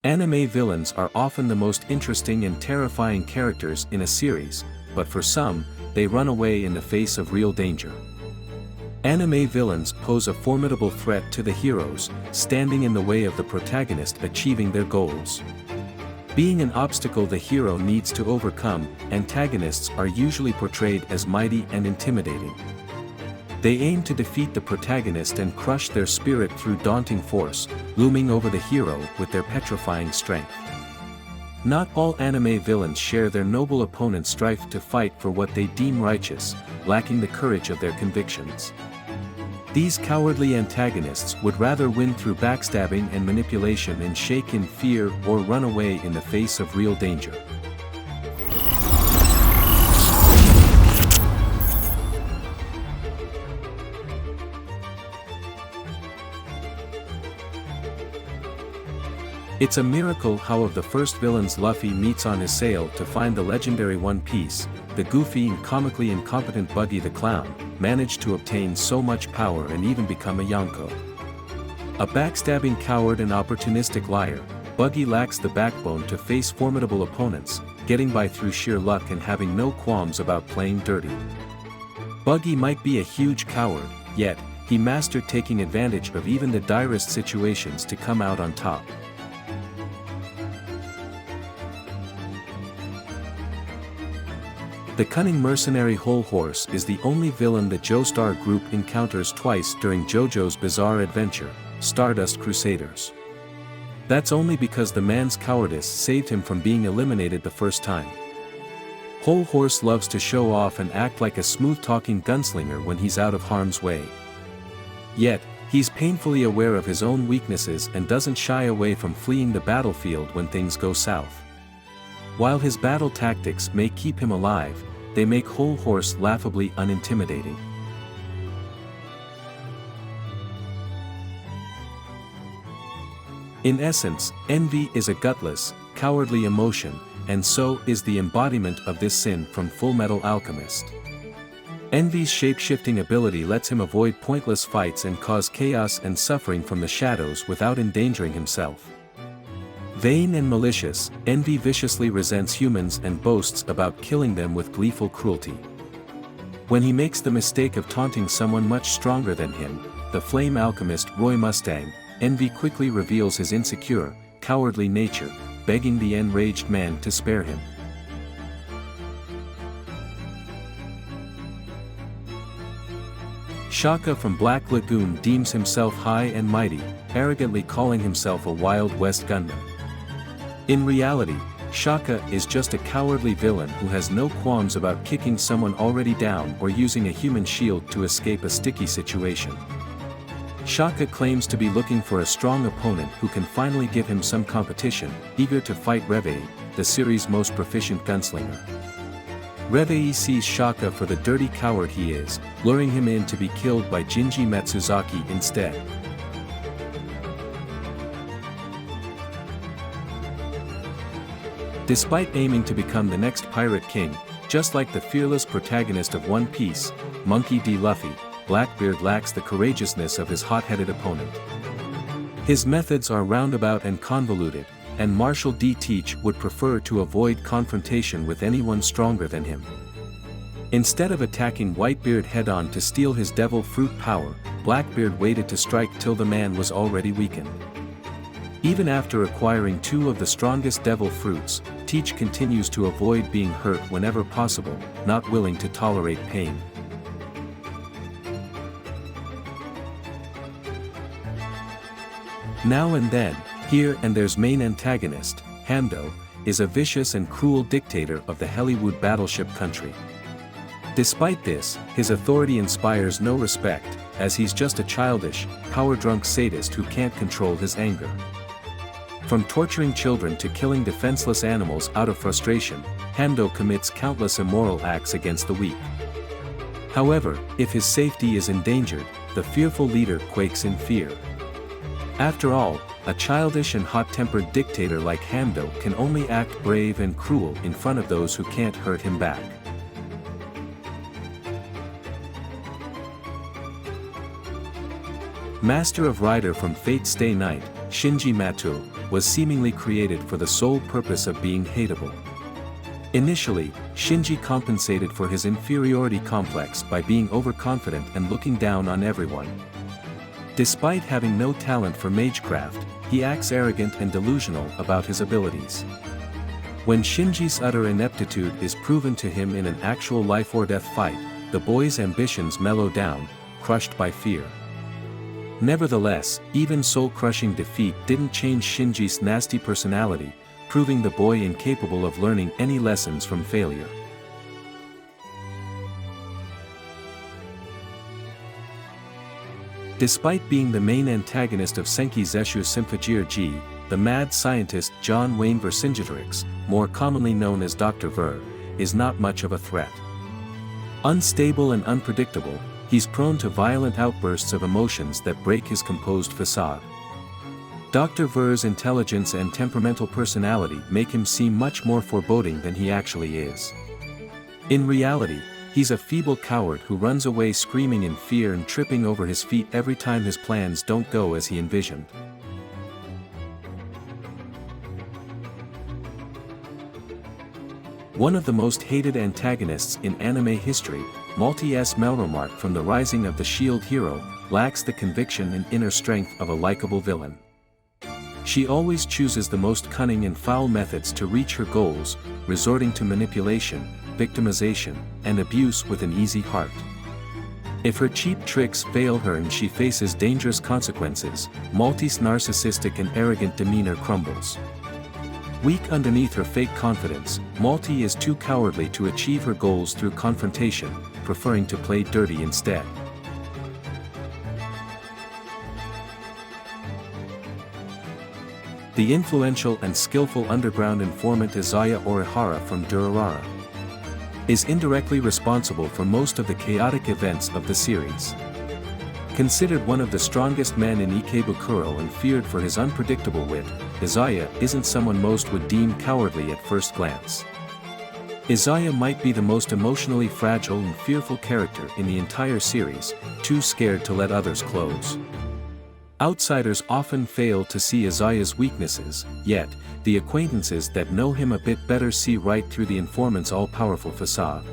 Anime villains are often the most interesting and terrifying characters in a series, but for some, they run away in the face of real danger. Anime villains pose a formidable threat to the heroes, standing in the way of the protagonist achieving their goals. Being an obstacle the hero needs to overcome, antagonists are usually portrayed as mighty and intimidating. They aim to defeat the protagonist and crush their spirit through daunting force, looming over the hero with their petrifying strength. Not all anime villains share their noble opponent's strive to fight for what they deem righteous, lacking the courage of their convictions. These cowardly antagonists would rather win through backstabbing and manipulation and shake in fear or run away in the face of real danger. It's a miracle how of the first villains Luffy meets on his sail to find the legendary One Piece, the goofy and comically incompetent Buggy the Clown, managed to obtain so much power and even become a Yonko. A backstabbing coward and opportunistic liar, Buggy lacks the backbone to face formidable opponents, getting by through sheer luck and having no qualms about playing dirty. Buggy might be a huge coward, yet, he mastered taking advantage of even the direst situations to come out on top. The cunning mercenary Whole Horse is the only villain the Joestar group encounters twice during JoJo's bizarre adventure, Stardust Crusaders. That's only because the man's cowardice saved him from being eliminated the first time. Whole Horse loves to show off and act like a smooth-talking gunslinger when he's out of harm's way. Yet, he's painfully aware of his own weaknesses and doesn't shy away from fleeing the battlefield when things go south. While his battle tactics may keep him alive, they make Whole Horse laughably unintimidating. In essence, envy is a gutless, cowardly emotion, and so is the embodiment of this sin from Fullmetal Alchemist. Envy's shape-shifting ability lets him avoid pointless fights and cause chaos and suffering from the shadows without endangering himself. Vain and malicious, envy viciously resents humans and boasts about killing them with gleeful cruelty. When he makes the mistake of taunting someone much stronger than him, the flame alchemist Roy Mustang, envy quickly reveals his insecure, cowardly nature, begging the enraged man to spare him. Shaka from Black Lagoon deems himself high and mighty, arrogantly calling himself a Wild West gunman. In reality, Shaka is just a cowardly villain who has no qualms about kicking someone already down or using a human shield to escape a sticky situation. Shaka claims to be looking for a strong opponent who can finally give him some competition, eager to fight Revei, the series' most proficient gunslinger. Revei sees Shaka for the dirty coward he is, luring him in to be killed by Shinji Matsuzaki instead. Despite aiming to become the next Pirate King, just like the fearless protagonist of One Piece, Monkey D. Luffy, Blackbeard lacks the courageousness of his hot-headed opponent. His methods are roundabout and convoluted, and Marshall D. Teach would prefer to avoid confrontation with anyone stronger than him. Instead of attacking Whitebeard head-on to steal his devil fruit power, Blackbeard waited to strike till the man was already weakened. Even after acquiring 2 of the strongest devil fruits, Teach continues to avoid being hurt whenever possible, not willing to tolerate pain. Now and then, here and there's main antagonist, Hando, is a vicious and cruel dictator of the Hollywood battleship country. Despite this, his authority inspires no respect, as he's just a childish, power-drunk sadist who can't control his anger. From torturing children to killing defenseless animals out of frustration, Hando commits countless immoral acts against the weak. However, if his safety is endangered, the fearful leader quakes in fear. After all, a childish and hot-tempered dictator like Hando can only act brave and cruel in front of those who can't hurt him back. Master of Rider from Fate Stay Night, Shinji MATOU, was seemingly created for the sole purpose of being hateable. Initially, Shinji compensated for his inferiority complex by being overconfident and looking down on everyone. Despite having no talent for magecraft, he acts arrogant and delusional about his abilities. When Shinji's utter ineptitude is proven to him in an actual life-or-death fight, the boy's ambitions mellow down, crushed by fear. Nevertheless, even soul-crushing defeat didn't change Shinji's nasty personality, proving the boy incapable of learning any lessons from failure. Despite being the main antagonist of Senki Zeshu Symphogear G, the mad scientist John Wayne Vercingetorix, more commonly known as Dr. Ver, is not much of a threat. Unstable and unpredictable, he's prone to violent outbursts of emotions that break his composed facade. Dr. Ver's intelligence and temperamental personality make him seem much more foreboding than he actually is. In reality, he's a feeble coward who runs away screaming in fear and tripping over his feet every time his plans don't go as he envisioned. One of the most hated antagonists in anime history, Malty's Melromark from the Rising of the Shield Hero, lacks the conviction and inner strength of a likable villain. She always chooses the most cunning and foul methods to reach her goals, resorting to manipulation, victimization, and abuse with an easy heart. If her cheap tricks fail her and she faces dangerous consequences, Malty's narcissistic and arrogant demeanor crumbles. Weak underneath her fake confidence, Malty is too cowardly to achieve her goals through confrontation, preferring to play dirty instead. The influential and skillful underground informant IZAYA Orihara from Durarara is indirectly responsible for most of the chaotic events of the series. Considered one of the strongest men in Ikebukuro and feared for his unpredictable wit, IZAYA isn't someone most would deem cowardly at first glance. IZAYA might be the most emotionally fragile and fearful character in the entire series, too scared to let others close. Outsiders often fail to see IZAYA's weaknesses, yet, the acquaintances that know him a bit better see right through the informant's all-powerful facade.